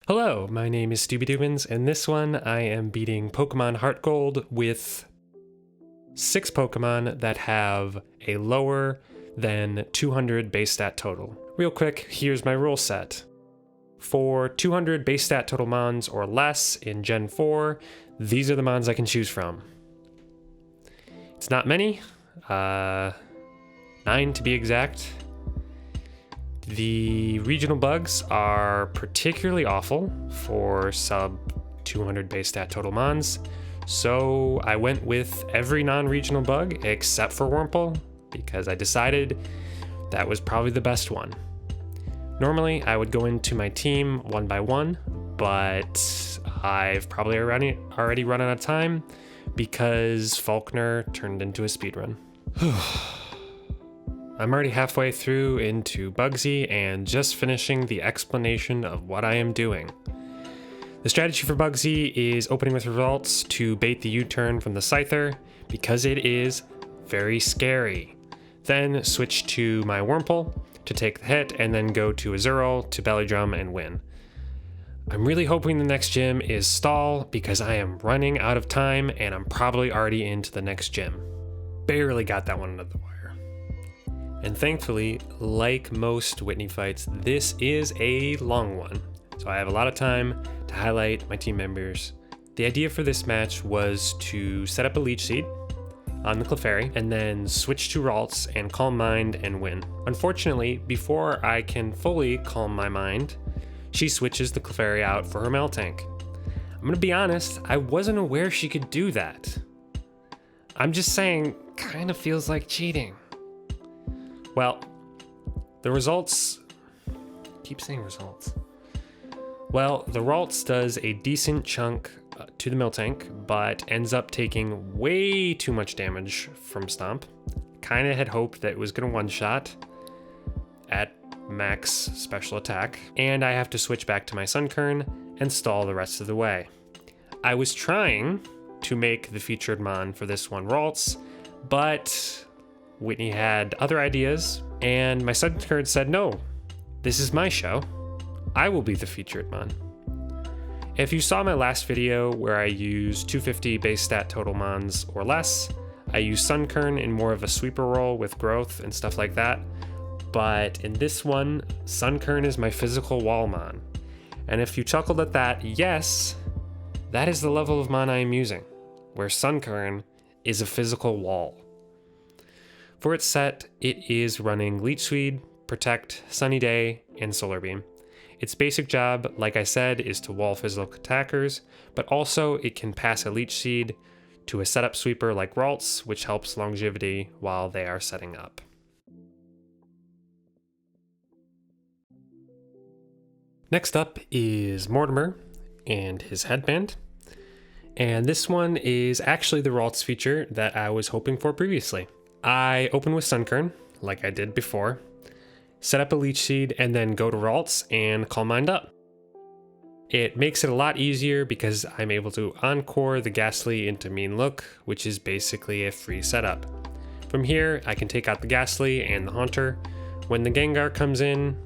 Hello, my name is Stubidubins, and this one I am beating Pokemon Heart Gold with 6 Pokemon that have a lower than 200 base stat total. Real quick, here's my rule set. For 200 base stat total mons or less in Gen 4, these are the mons I can choose from. It's not many, 9 to be exact. The regional bugs are particularly awful for sub 200 base stat total mons, so I went with every non-regional bug except for Wurmple because I decided that was probably the best one. Normally I would go into my team one by one, but I've probably already run out of time because Faulkner turned into a speedrun. I'm already halfway through into Bugsy and just finishing the explanation of what I am doing. The strategy for Bugsy is opening with results to bait the U-turn from the Scyther because it is very scary. Then switch to my Wurmple to take the hit and then go to Azurill to Belly Drum and win. I'm really hoping the next gym is Stall because I am running out of time and I'm probably already into the next gym. Barely got that one under the wire. And thankfully, like most Whitney fights, this is a long one, so I have a lot of time to highlight my team members. The idea for this match was to set up a Leech Seed on the Clefairy, and then switch to Ralts and Calm Mind and win. Unfortunately, before I can fully calm my mind, she switches the Clefairy out for her Meltank. I'm gonna be honest, I wasn't aware she could do that. I'm just saying, kinda feels like cheating. Well, the results, keep saying results. Well, the Ralts does a decent chunk to the Miltank, but ends up taking way too much damage from Stomp. Kinda had hoped that it was gonna one-shot at max special attack, and I have to switch back to my Sunkern and stall the rest of the way. I was trying to make the featured mon for this one Ralts, but Whitney had other ideas, and my Sunkern said, no, this is my show. I will be the featured mon. If you saw my last video where I used 250 base stat total mons or less, I use Sunkern in more of a sweeper role with growth and stuff like that. But in this one, Sunkern is my physical wall mon. And if you chuckled at that, yes, that is the level of mon I am using, where Sunkern is a physical wall. For its set, it is running Leech Seed, Protect, Sunny Day, and Solar Beam. Its basic job, like I said, is to wall physical attackers, but also it can pass a Leech Seed to a setup sweeper like Ralts, which helps longevity while they are setting up. Next up is Mortimer and his headband. And this one is actually the Ralts feature that I was hoping for previously. I open with Sunkern, like I did before, set up a Leech Seed, and then go to Ralts and Calm Mind up. It makes it a lot easier because I'm able to encore the Ghastly into Mean Look, which is basically a free setup. From here, I can take out the Ghastly and the Haunter. When the Gengar comes in,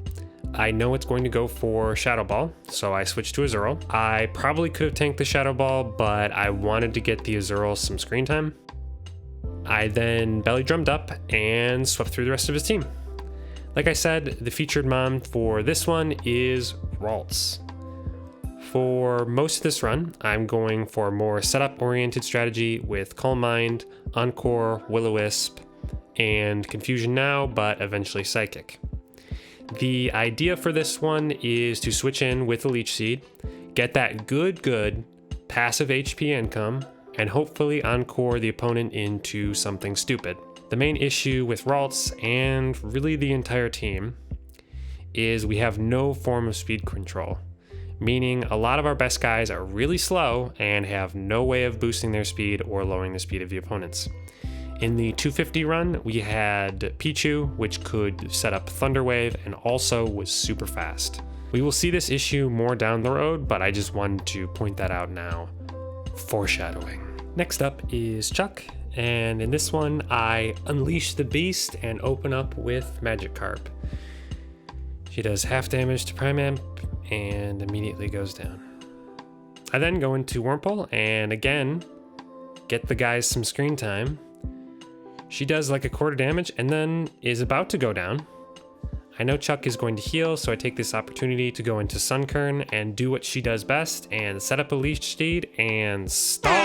I know it's going to go for Shadow Ball, so I switch to Azurill. I probably could have tanked the Shadow Ball, but I wanted to get the Azurill some screen time. I then belly drummed up and swept through the rest of his team. Like I said, the featured mon for this one is Ralts. For most of this run, I'm going for a more setup-oriented strategy with Calm Mind, Encore, Will-O-Wisp, and Confusion now, but eventually Psychic. The idea for this one is to switch in with the Leech Seed, get that good passive HP income, and hopefully encore the opponent into something stupid. The main issue with Ralts, and really the entire team, is we have no form of speed control, meaning a lot of our best guys are really slow and have no way of boosting their speed or lowering the speed of the opponents. In the 250 run, we had Pichu, which could set up Thunder Wave and also was super fast. We will see this issue more down the road, but I just wanted to point that out now. Foreshadowing. Next up is Chuck, and in this one I unleash the beast and open up with Magikarp. She does half damage to Primamp and immediately goes down. I then go into Wurmple and again get the guys some screen time. She does like a quarter damage and then is about to go down. I know Chuck is going to heal, so I take this opportunity to go into Sunkern and do what she does best and set up a Leech Seed and stalls!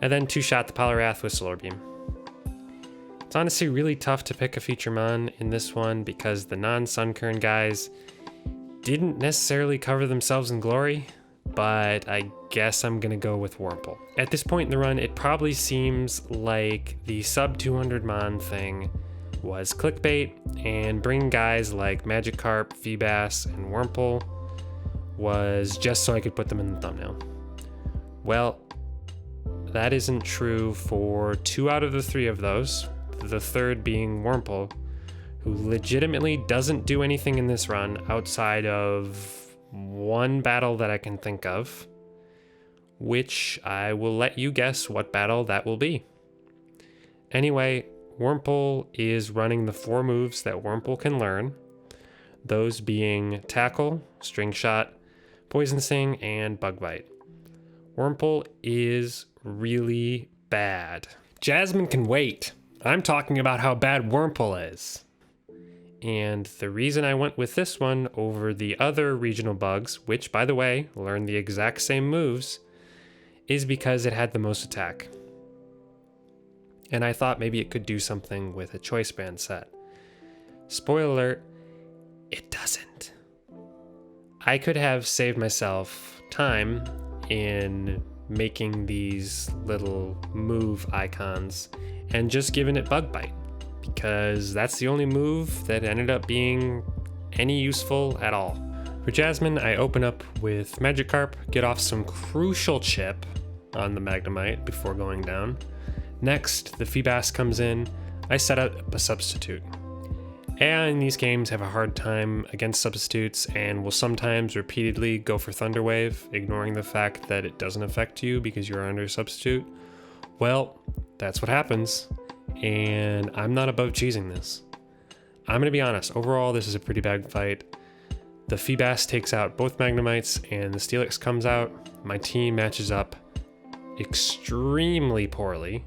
And then two-shot the Poliwrath with Solar Beam. It's honestly really tough to pick a feature mon in this one because the non-Sunkern guys didn't necessarily cover themselves in glory, but I guess I'm gonna go with Wurmple. At this point in the run, it probably seems like the sub 200 mon thing was clickbait, and bringing guys like Magikarp, Feebas, and Wurmple was just so I could put them in the thumbnail. Well, that isn't true for 2 out of the 3 of those, the third being Wurmple, who legitimately doesn't do anything in this run outside of one battle that I can think of, which I will let you guess what battle that will be. Anyway, Wurmple is running the 4 moves that Wurmple can learn, those being Tackle, String Shot, Poison Sting, and Bug Bite. Wurmple is really bad. Jasmine can wait. I'm talking about how bad Wurmple is. And the reason I went with this one over the other regional bugs, which by the way, learn the exact same moves, is because it had the most attack. And I thought maybe it could do something with a choice band set. Spoiler alert, it doesn't. I could have saved myself time in making these little move icons and just given it Bug Bite, because that's the only move that ended up being any useful at all. For Jasmine, I open up with Magikarp, get off some crucial chip on the Magnemite before going down. Next, the Feebas comes in, I set up a substitute. AI in these games have a hard time against substitutes and will sometimes repeatedly go for Thunder Wave, ignoring the fact that it doesn't affect you because you're under substitute. Well, that's what happens, and I'm not above cheesing this. I'm gonna be honest, overall this is a pretty bad fight. The Feebas takes out both Magnemites and the Steelix comes out. My team matches up extremely poorly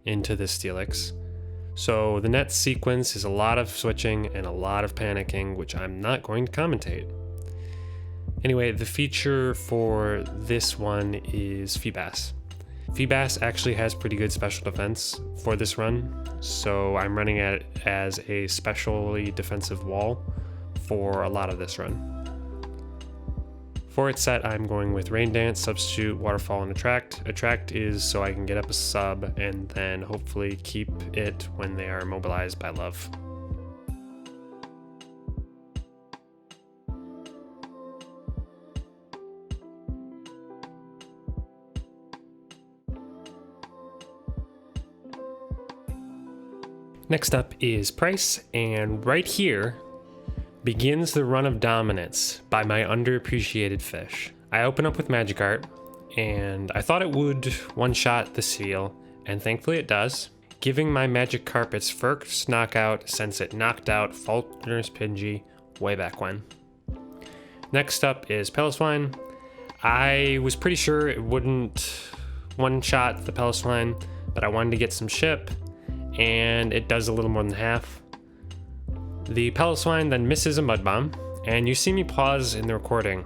into the Steelix. So the next sequence is a lot of switching and a lot of panicking, which I'm not going to commentate. Anyway, the feature for this one is Feebas. Feebas actually has pretty good special defense for this run, so I'm running it as a specially defensive wall for a lot of this run. For its set, I'm going with Rain Dance, Substitute, Waterfall, and Attract. Attract is so I can get up a sub and then hopefully keep it when they are immobilized by love. Next up is Price, and right here begins the run of dominance by my underappreciated fish. I open up with Magikarp, and I thought it would one-shot the Seal, and thankfully it does, giving my Magikarp its first knockout since it knocked out Faulkner's Pidgey way back when. Next up is Piloswine. I was pretty sure it wouldn't one-shot the Piloswine, but I wanted to get some ship, and it does a little more than half. The Piloswine then misses a Mud Bomb, and you see me pause in the recording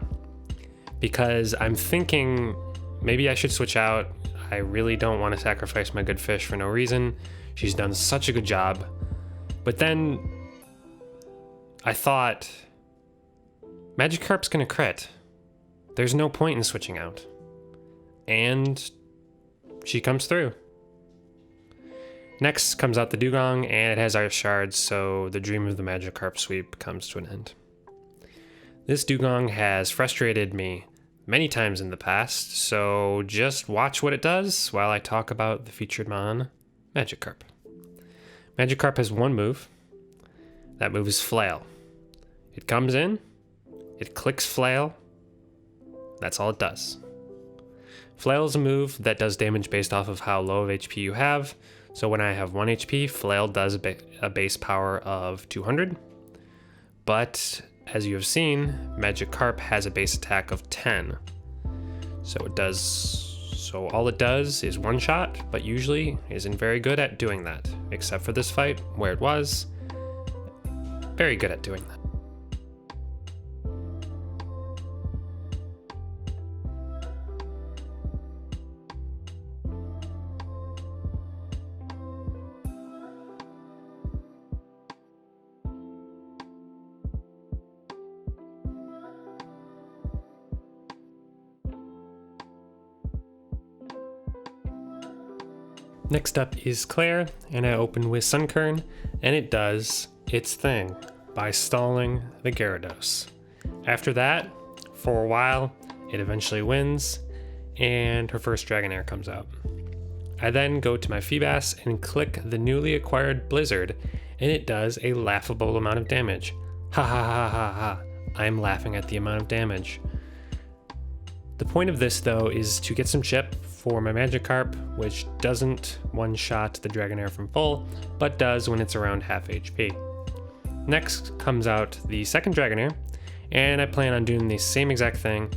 because I'm thinking maybe I should switch out. I really don't want to sacrifice my good fish for no reason. She's done such a good job. But then I thought, Magikarp's gonna crit. There's no point in switching out. And she comes through. Next comes out the Dugong, and it has Ice Shards, so the dream of the Magikarp sweep comes to an end. This Dugong has frustrated me many times in the past, so just watch what it does while I talk about the featured mon, Magikarp. Magikarp has one move. That move is Flail. It comes in, it clicks Flail, that's all it does. Flail is a move that does damage based off of how low of HP you have, So when I have 1 HP, Flail does a base power of 200. But as you have seen, Magikarp has a base attack of 10. So all it does is one shot, but usually isn't very good at doing that, except for this fight where it was very good at doing that. Next up is Claire, and I open with Sunkern, and it does its thing by stalling the Gyarados. After that, for a while, it eventually wins, and her first Dragonair comes out. I then go to my Feebas and click the newly acquired Blizzard, and it does a laughable amount of damage. Ha ha ha ha ha, I'm laughing at the amount of damage. The point of this, though, is to get some chip for my Magikarp, which doesn't one-shot the Dragonair from full, but does when it's around half HP. Next comes out the second Dragonair, and I plan on doing the same exact thing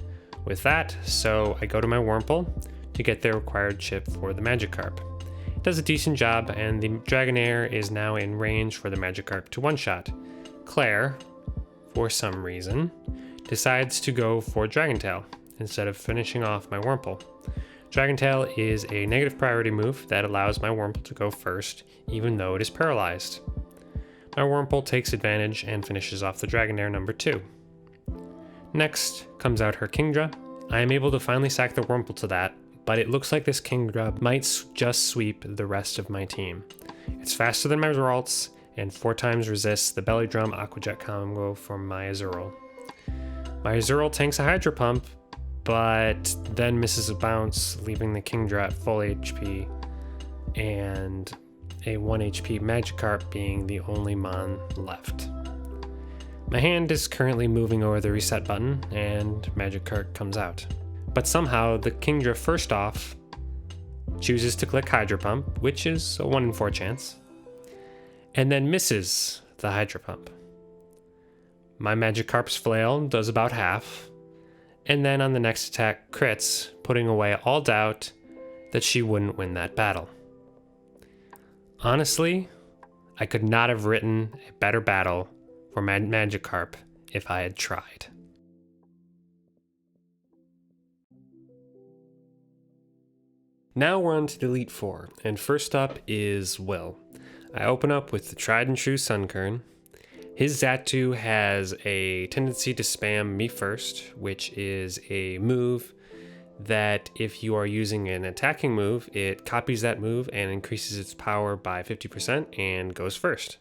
with that, so I go to my Wurmple to get the required chip for the Magikarp. It does a decent job, and the Dragonair is now in range for the Magikarp to one-shot. Claire, for some reason, decides to go for Dragon Tail instead of finishing off my Wurmple. Dragon Tail is a negative priority move that allows my Wurmple to go first, even though it is paralyzed. My Wurmple takes advantage and finishes off the Dragonair number 2. Next comes out her Kingdra. I am able to finally sack the Wurmple to that, but it looks like this Kingdra might just sweep the rest of my team. It's faster than my Ralts, and 4 times resists the Belly Drum Aqua Jet combo from my Azurill. My Azurill tanks a Hydro Pump, but then misses a bounce, leaving the Kingdra at full HP, and a 1 HP Magikarp being the only Mon left. My hand is currently moving over the reset button, and Magikarp comes out. But somehow, the Kingdra first off chooses to click Hydro Pump, which is a 1 in 4 chance, and then misses the Hydro Pump. My Magikarp's Flail does about half, and then on the next attack crits, putting away all doubt that she wouldn't win that battle. Honestly, I could not have written a better battle for Magikarp if I had tried. Now we're on to the Elite Four, and first up is Will. I open up with the tried and true Sunkern. His Xatu has a tendency to spam me first, which is a move that if you are using an attacking move, it copies that move and increases its power by 50% and goes first.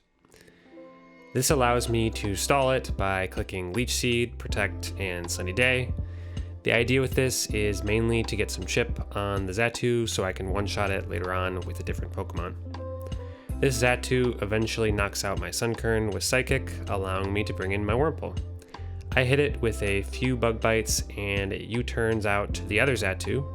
This allows me to stall it by clicking Leech Seed, Protect, and Sunny Day. The idea with this is mainly to get some chip on the Xatu so I can one-shot it later on with a different Pokemon. This Xatu eventually knocks out my Sunkern with Psychic, allowing me to bring in my Wurmple. I hit it with a few Bug Bites and it U-turns out to the other Xatu,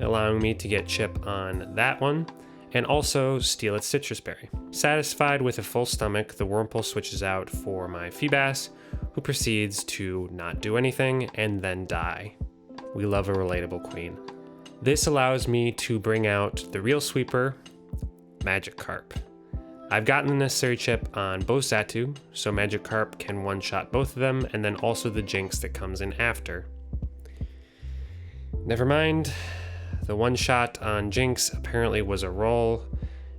allowing me to get chip on that one, and also steal its Citrus Berry. Satisfied with a full stomach, the Wurmple switches out for my Feebas, who proceeds to not do anything and then die. We love a relatable queen. This allows me to bring out the real sweeper, Magikarp. I've gotten the necessary chip on both Xatu, so Magikarp can one-shot both of them, and then also the Jinx that comes in after. Never mind, the one-shot on Jinx apparently was a roll,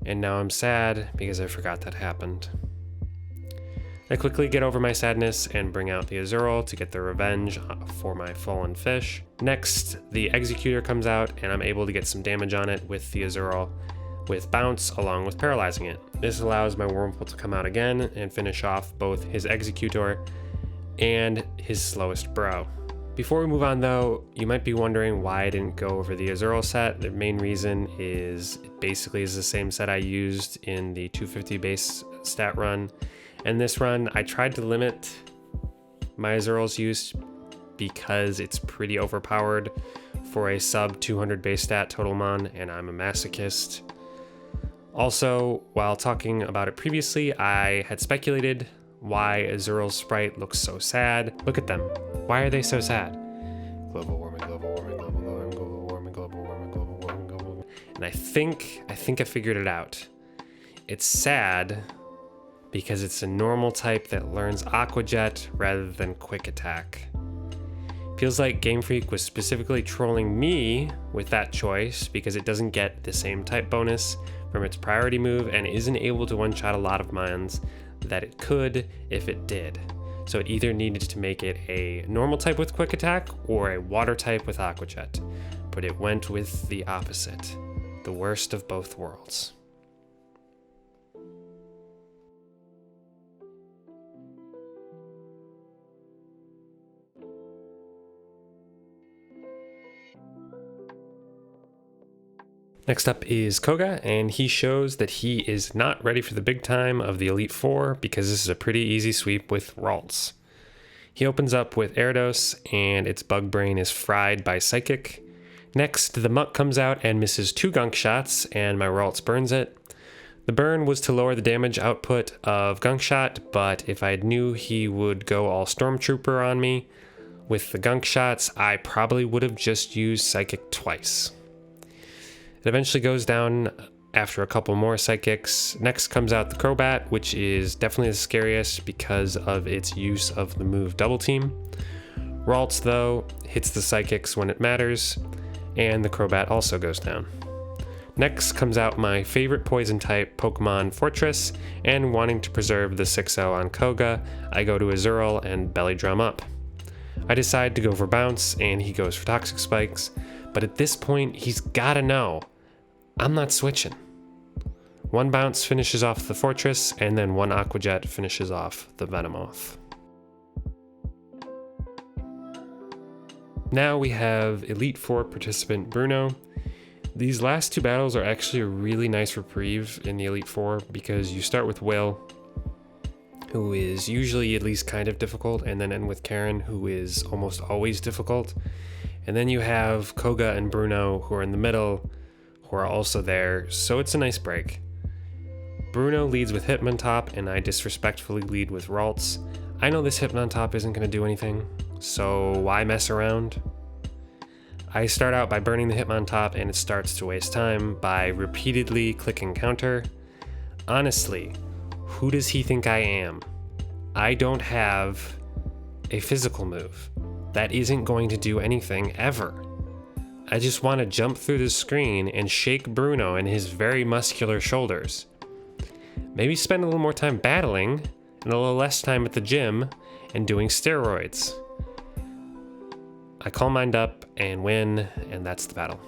and now I'm sad because I forgot that happened. I quickly get over my sadness and bring out the Azurill to get the revenge for my fallen fish. Next, the Executor comes out, and I'm able to get some damage on it with the Azurill, with Bounce along with paralyzing it. This allows my Wurmple to come out again and finish off both his Executor and his slowest bro. Before we move on though, you might be wondering why I didn't go over the Azurill set. The main reason is it basically is the same set I used in the 250 base stat run. And this run, I tried to limit my Azurill's use because it's pretty overpowered for a sub 200 base stat total mon, and I'm a masochist. Also, while talking about it previously, I had speculated why Azural's sprite looks so sad. Look at them. Why are they so sad? Global warming, global warming, global warming, global warming, global warming, global warming, global warming. And I think I figured it out. It's sad because it's a normal type that learns Aqua Jet rather than Quick Attack. Feels like Game Freak was specifically trolling me with that choice because it doesn't get the same type bonus from its priority move and isn't able to one-shot a lot of mines that it could if it did. So it either needed to make it a normal type with Quick Attack or a water type with Aqua Jet. But it went with the opposite, the worst of both worlds. Next up is Koga, and he shows that he is not ready for the big time of the Elite Four because this is a pretty easy sweep with Ralts. He opens up with Gyarados, and its Bug Brain is fried by Psychic. Next, the Muck comes out and misses 2 Gunk Shots, and my Ralts burns it. The burn was to lower the damage output of Gunk Shot, but if I knew he would go all Stormtrooper on me with the Gunk Shots, I probably would have just used Psychic twice. It eventually goes down after a couple more Psychics. Next comes out the Crobat, which is definitely the scariest because of its use of the move Double Team. Ralts, though, hits the Psychics when it matters, and the Crobat also goes down. Next comes out my favorite Poison type, Pokemon Fortress, and wanting to preserve the 6-0 on Koga, I go to Azurill and Belly Drum up. I decide to go for Bounce, and he goes for Toxic Spikes, but at this point, he's gotta know. I'm not switching. 1 Bounce finishes off the Fortress, and then 1 Aqua Jet finishes off the Venomoth. Now we have Elite Four participant Bruno. These last 2 battles are actually a really nice reprieve in the Elite Four because you start with Will, who is usually at least kind of difficult, and then end with Karen, who is almost always difficult. And then you have Koga and Bruno, who are in the middle, who are also there, so it's a nice break. Bruno leads with Hitmontop, and I disrespectfully lead with Ralts. I know this Hitmontop isn't going to do anything, so why mess around? I start out by burning the Hitmontop, and it starts to waste time by repeatedly clicking counter. Honestly, who does he think I am? I don't have a physical move. That isn't going to do anything ever. I just want to jump through the screen and shake Bruno in his very muscular shoulders. Maybe spend a little more time battling and a little less time at the gym and doing steroids. I Calm Mind up and win, and that's the battle.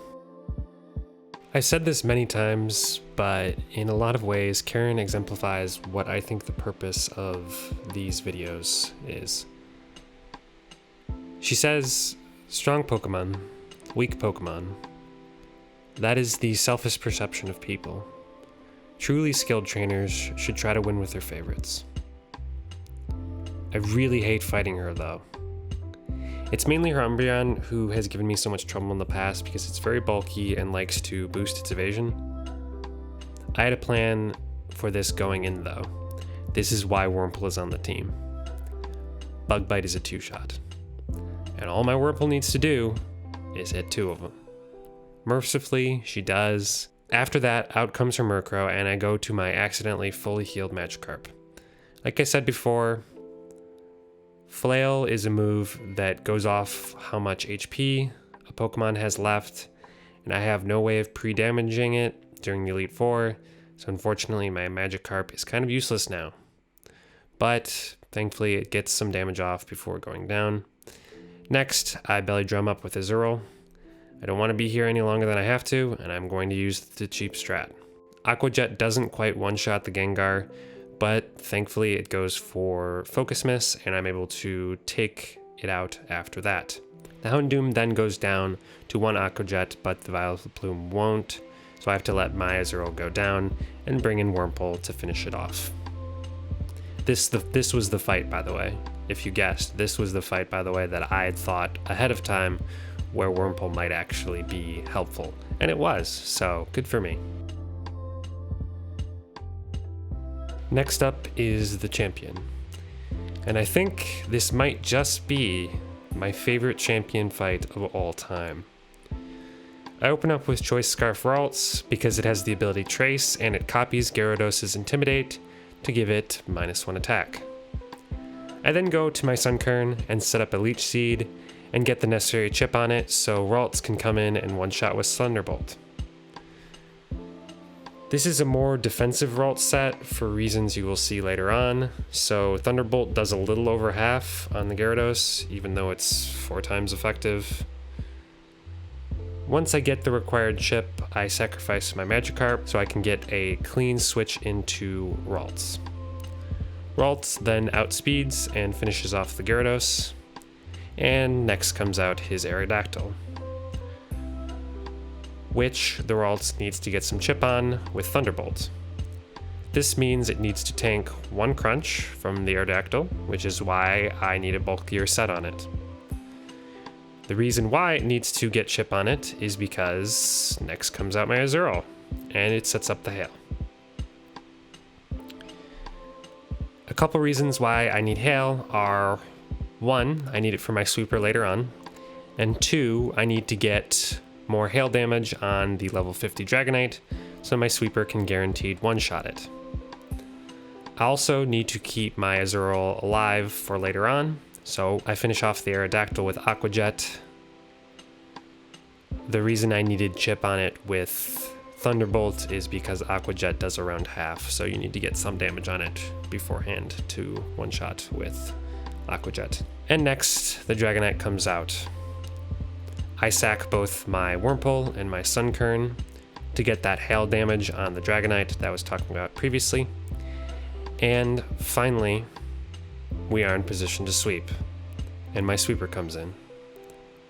I've said this many times, but in a lot of ways, Karen exemplifies what I think the purpose of these videos is. She says, strong Pokemon, weak Pokemon. That is the selfish perception of people. Truly skilled trainers should try to win with their favorites. I really hate fighting her though. It's mainly her Umbreon who has given me so much trouble in the past because it's very bulky and likes to boost its evasion. I had a plan for this going in though. This is why Wurmple is on the team. Bug Bite is a 2-shot. And all my Wurmple needs to do is hit 2 of them. Mercifully, she does. After that, out comes her Murkrow, and I go to my accidentally fully healed Magikarp. Like I said before, Flail is a move that goes off how much HP a Pokemon has left, and I have no way of pre-damaging it during the Elite Four, so unfortunately my Magikarp is kind of useless now. But thankfully it gets some damage off before going down. Next, I Belly Drum up with Azurill. I don't want to be here any longer than I have to, and I'm going to use the cheap strat. Aqua Jet doesn't quite one-shot the Gengar, but thankfully it goes for Focus Miss, and I'm able to take it out after that. The Houndoom then goes down to 1 Aqua Jet, but the Violet Plume won't, so I have to let my Azurill go down and bring in Wurmple to finish it off. This was the fight, by the way. If you guessed, this was the fight, by the way, that I had thought ahead of time where Wurmple might actually be helpful. And it was, so good for me. Next up is the champion. And I think this might just be my favorite champion fight of all time. I open up with Choice Scarf Ralts because it has the ability Trace and it copies Gyarados' Intimidate to give it -1 attack. I then go to my Sunkern and set up a Leech Seed and get the necessary chip on it so Ralts can come in and one-shot with Thunderbolt. This is a more defensive Ralt set for reasons you will see later on, so Thunderbolt does a little over half on the Gyarados, even though it's 4 times effective. Once I get the required chip, I sacrifice my Magikarp so I can get a clean switch into Ralts. Ralts then outspeeds and finishes off the Gyarados, and next comes out his Aerodactyl, which the Ralts needs to get some chip on with Thunderbolt. This means it needs to tank 1 crunch from the Aerodactyl, which is why I need a bulkier set on it. The reason why it needs to get chip on it is because next comes out my Azurill, and it sets up the Hail. A couple reasons why I need Hail are 1, I need it for my sweeper later on, and 2, I need to get more hail damage on the level 50 Dragonite, so my sweeper can guaranteed one-shot it. I also need to keep my Azurill alive for later on, so I finish off the Aerodactyl with Aqua Jet. The reason I needed chip on it with Thunderbolt is because Aqua Jet does around half, so you need to get some damage on it beforehand to one-shot with Aqua Jet. And next, the Dragonite comes out. I sack both my Wurmple and my Sunkern to get that hail damage on the Dragonite that I was talking about previously. And finally, we are in position to sweep, and my sweeper comes in.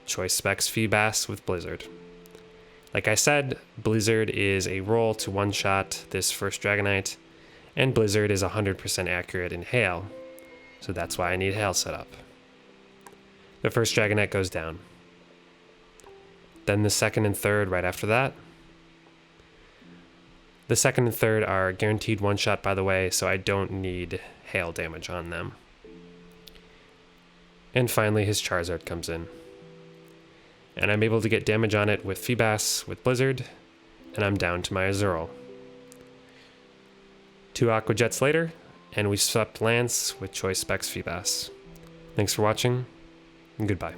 Choice Specs Feebas with Blizzard. Like I said, Blizzard is a roll to one-shot this first Dragonite, and Blizzard is 100% accurate in hail, so that's why I need hail set up. The first Dragonite goes down. Then the second and third right after that. The second and third are guaranteed one-shot, by the way, so I don't need hail damage on them. And finally, his Charizard comes in. And I'm able to get damage on it with Feebas, with Blizzard, and I'm down to my Azurill. 2 Aqua Jets later, and we swept Lance with Choice Specs Feebas. Thanks for watching, and goodbye.